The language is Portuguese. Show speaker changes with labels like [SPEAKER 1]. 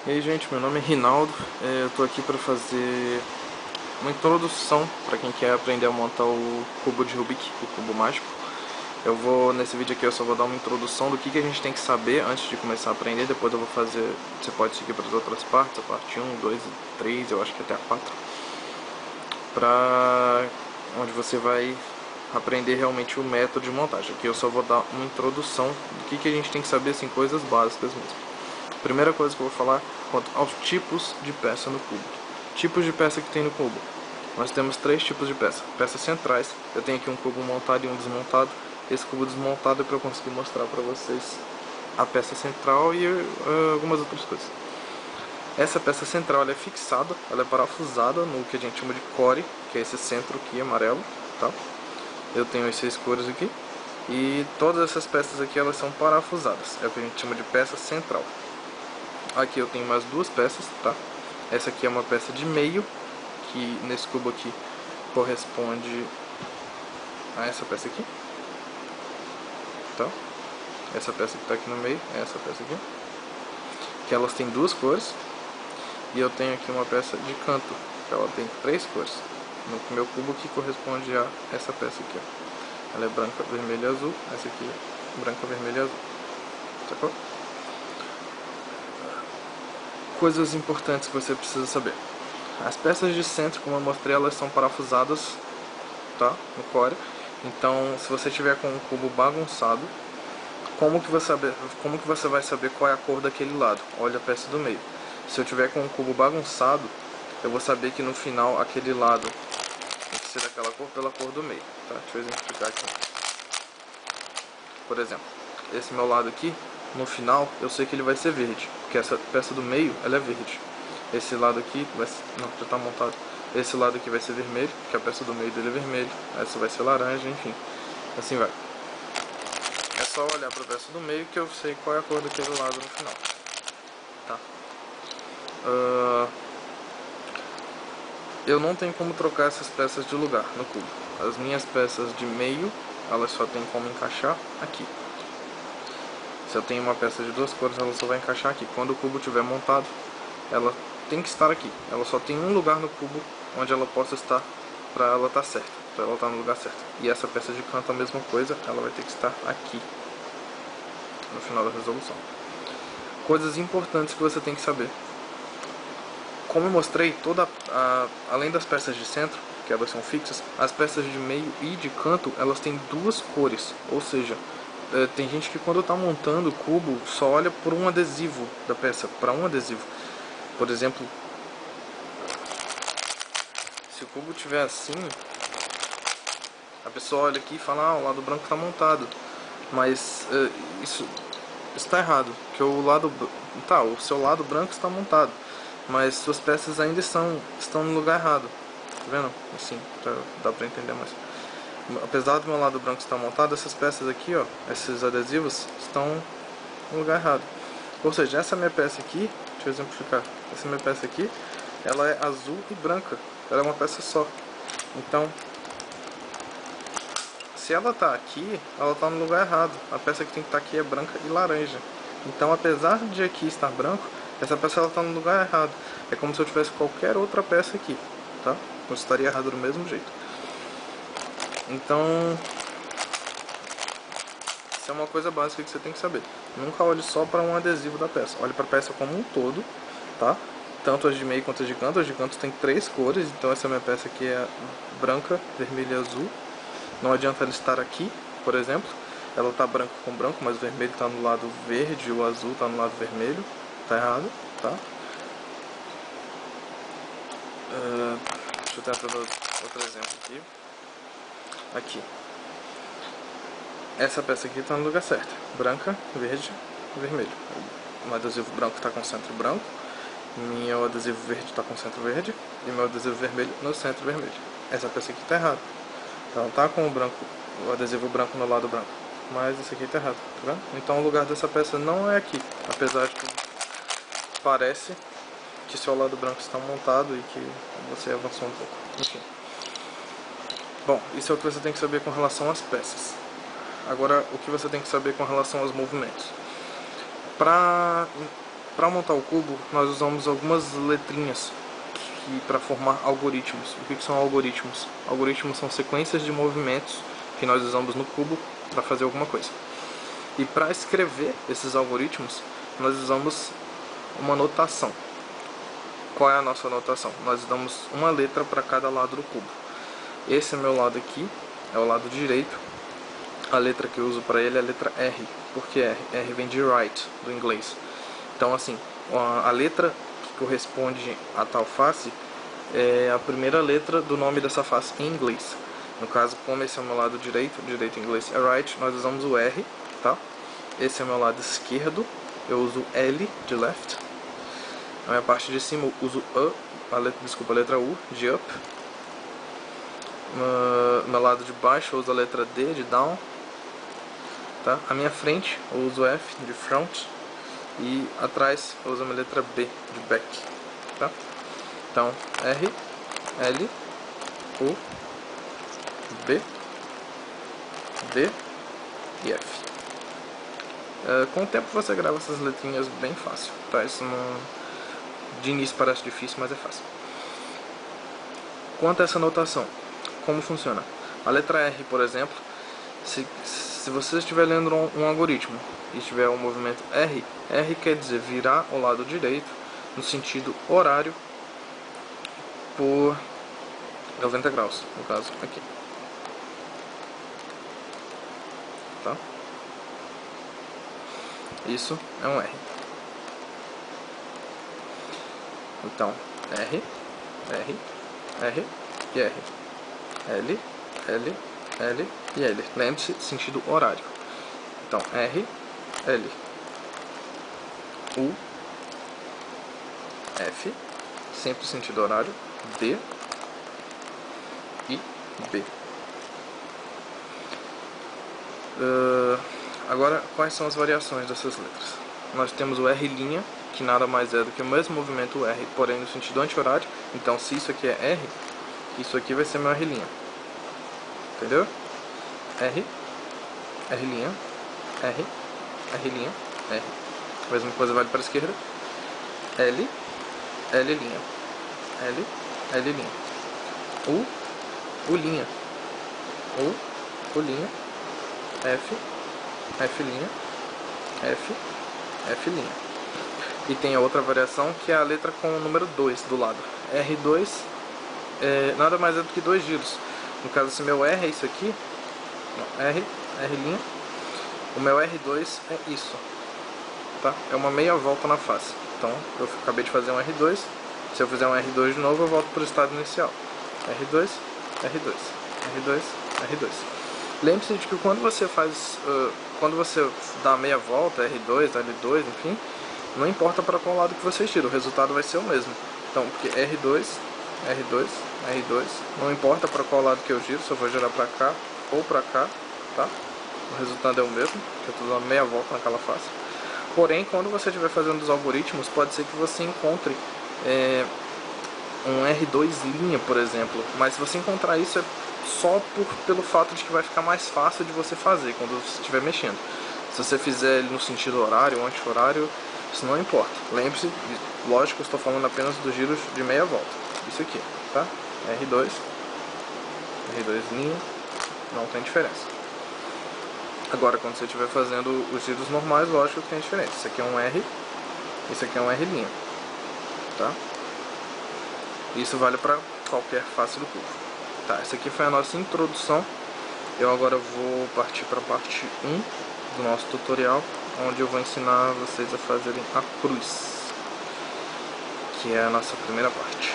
[SPEAKER 1] E aí, gente, meu nome é Rinaldo. Eu tô aqui para fazer uma introdução para quem quer aprender a montar o cubo de Rubik, o cubo mágico. Nesse vídeo aqui eu só vou dar uma introdução do que a gente tem que saber antes de começar a aprender. Depois eu vou fazer, você pode seguir para as outras partes, a parte 1, 2 e 3, eu acho que até a 4, para onde você vai aprender realmente o método de montagem. Aqui eu só vou dar uma introdução do que a gente tem que saber, assim, coisas básicas mesmo. Primeira coisa que eu vou falar quanto aos tipos de peça no cubo. Tipos de peça que tem no cubo. Nós temos 3 tipos de peça. Peças centrais. Eu tenho aqui um cubo montado e um desmontado. Esse cubo desmontado é para eu conseguir mostrar para vocês a peça central e algumas outras coisas. Essa peça central ela é fixada, ela é parafusada no que a gente chama de core, que é esse centro aqui amarelo, tá? Eu tenho as 6 cores aqui. E todas essas peças aqui elas são parafusadas. É o que a gente chama de peça central. Aqui eu tenho mais 2 peças, tá? Essa aqui é uma peça de meio, que nesse cubo aqui corresponde a essa peça aqui, tá? Essa peça que está aqui no meio é essa peça aqui, que elas têm 2 cores. E eu tenho aqui uma peça de canto, que ela tem 3 cores. No meu cubo que corresponde a essa peça aqui, ó. Ela é branca, vermelha e azul. Essa aqui é branca, vermelha e azul. Sacou? Coisas importantes que você precisa saber. As peças de centro, como eu mostrei, elas são parafusadas, tá? No core. Então, se você tiver com um cubo bagunçado, como que você vai saber qual é a cor daquele lado? Olha a peça do meio. Se eu tiver com um cubo bagunçado, eu vou saber que no final aquele lado tem que ser daquela cor pela cor do meio, tá? Deixa eu exemplificar aqui. Por exemplo, esse meu lado aqui, no final, eu sei que ele vai ser verde, porque essa peça do meio, ela é verde. Esse lado aqui, não, já está montado. Esse lado aqui vai ser vermelho, porque a peça do meio dele é vermelho. Essa vai ser laranja, enfim. Assim vai. É só olhar para a peça do meio que eu sei qual é a cor daquele lado no final. Tá? Eu não tenho como trocar essas peças de lugar no cubo. As minhas peças de meio, elas só tem como encaixar aqui. Se eu tenho uma peça de 2 cores, ela só vai encaixar aqui. Quando o cubo estiver montado, ela tem que estar aqui. Ela só tem um lugar no cubo onde ela possa estar para ela estar certa, para ela estar no lugar certo. E essa peça de canto a mesma coisa, ela vai ter que estar aqui no final da resolução. Coisas importantes que você tem que saber. Como eu mostrei, além das peças de centro, que elas são fixas, as peças de meio e de canto, elas têm 2 cores. Ou seja, tem gente que quando está montando o cubo só olha por um adesivo da peça, para um adesivo. Por exemplo, se o cubo tiver assim, a pessoa olha aqui e fala, ah, o lado branco está montado. Mas isso está errado, porque o seu lado branco está montado, mas suas peças ainda estão no lugar errado. Tá vendo? Assim, dá pra entender mais. Apesar do meu lado branco estar montado, essas peças aqui, ó, esses adesivos estão no lugar errado. Ou seja, essa minha peça aqui, deixa eu exemplificar. Essa minha peça aqui, ela é azul e branca. Ela é uma peça só. Então, se ela tá aqui, ela tá no lugar errado. A peça que tem que estar aqui é branca e laranja. Então, apesar de aqui estar branco, essa peça ela tá no lugar errado. É como se eu tivesse qualquer outra peça aqui, tá? Eu estaria errado do mesmo jeito. Então, isso é uma coisa básica que você tem que saber. Nunca olhe só para um adesivo da peça. Olhe para a peça como um todo, tá? Tanto as de meio quanto as de canto. As de canto tem 3 cores, então essa minha peça aqui é branca, vermelha e azul. Não adianta ela estar aqui, por exemplo. Ela tá branco com branco, mas o vermelho está no lado verde e o azul está no lado vermelho. Tá errado, tá? Deixa eu tentar outro exemplo aqui. Aqui. Essa peça aqui está no lugar certo. Branca, verde, vermelho. O adesivo branco está com centro branco. Meu adesivo verde está com centro verde. E meu adesivo vermelho no centro vermelho. Essa peça aqui está errada. Ela tá com o adesivo branco no lado branco. Mas esse aqui está errado, tá vendo? Então o lugar dessa peça não é aqui. Apesar de que parece que seu lado branco está montado e que você avançou um pouco. Enfim. Bom, isso é o que você tem que saber com relação às peças. Agora, o que você tem que saber com relação aos movimentos. Para Para montar o cubo, nós usamos algumas letrinhas para formar algoritmos. O que são algoritmos? Algoritmos são sequências de movimentos que nós usamos no cubo para fazer alguma coisa. E para escrever esses algoritmos, nós usamos uma notação. Qual é a nossa notação? Nós damos uma letra para cada lado do cubo. Esse é meu lado aqui, é o lado direito. A letra que eu uso para ele é a letra R. Por que R? R vem de right, do inglês. Então, assim, a letra que corresponde a tal face é a primeira letra do nome dessa face em inglês. No caso, como esse é o meu lado direito, direito em inglês é right, nós usamos o R, tá? Esse é o meu lado esquerdo, eu uso L de left. A minha parte de cima eu uso a letra U de up. No meu lado de baixo eu uso a letra D de down. Tá? A minha frente eu uso F de front. E atrás eu uso a minha letra B de back. Tá? Então, R, L, U, B, D e F. Com o tempo você grava essas letrinhas bem fácil. Tá? Isso não... De início parece difícil, mas é fácil. Quanto a essa notação, como funciona? A letra R, por exemplo, se você estiver lendo um algoritmo e tiver um movimento R, R quer dizer virar ao lado direito no sentido horário por 90 graus, no caso aqui. Tá? Isso é um R. Então, R, R, R e R. L, L, L e L. Lembre-se, sentido horário. Então, R, L, U, F, sempre sentido horário, D e B. Agora, quais são as variações dessas letras? Nós temos o R', que nada mais é do que o mesmo movimento R, porém no sentido anti-horário. Então, se isso aqui é R, isso aqui vai ser meu R'. Entendeu? R, R', R, R', R. A mesma coisa vale para a esquerda. L, L', L, L'. U, U', U, U', F, F', F, F'. E tem a outra variação que é a letra com o número 2 do lado. R2 nada mais é do que 2 giros. No caso, se meu R é isso aqui, R, R', o meu R2 é isso, tá? É uma meia volta na face. Então, eu acabei de fazer um R2, se eu fizer um R2 de novo, eu volto para o estado inicial. R2, R2, R2, R2. Lembre-se de que quando você quando você dá meia volta, R2, L2, enfim, não importa para qual lado que você gira, o resultado vai ser o mesmo. Então, porque R2, R2, R2, não importa para qual lado que eu giro, se eu vou girar para cá ou para cá, tá? O resultado é o mesmo, eu estou dando meia volta naquela face. Porém, quando você estiver fazendo os algoritmos, pode ser que você encontre um R2', por exemplo. Mas se você encontrar isso, é só pelo fato de que vai ficar mais fácil de você fazer quando você estiver mexendo. Se você fizer ele no sentido horário ou anti-horário, isso não importa. Lembre-se, lógico, eu estou falando apenas dos giros de meia volta. Isso aqui, tá? R2, R2', não tem diferença. Agora, quando você estiver fazendo os giros normais, lógico que tem diferença. Isso aqui é um R, isso aqui é um R', tá? Isso vale para qualquer face do cubo. Tá, essa aqui foi a nossa introdução. Eu agora vou partir para a parte 1 do nosso tutorial, onde eu vou ensinar vocês a fazerem a cruz, que é a nossa primeira parte.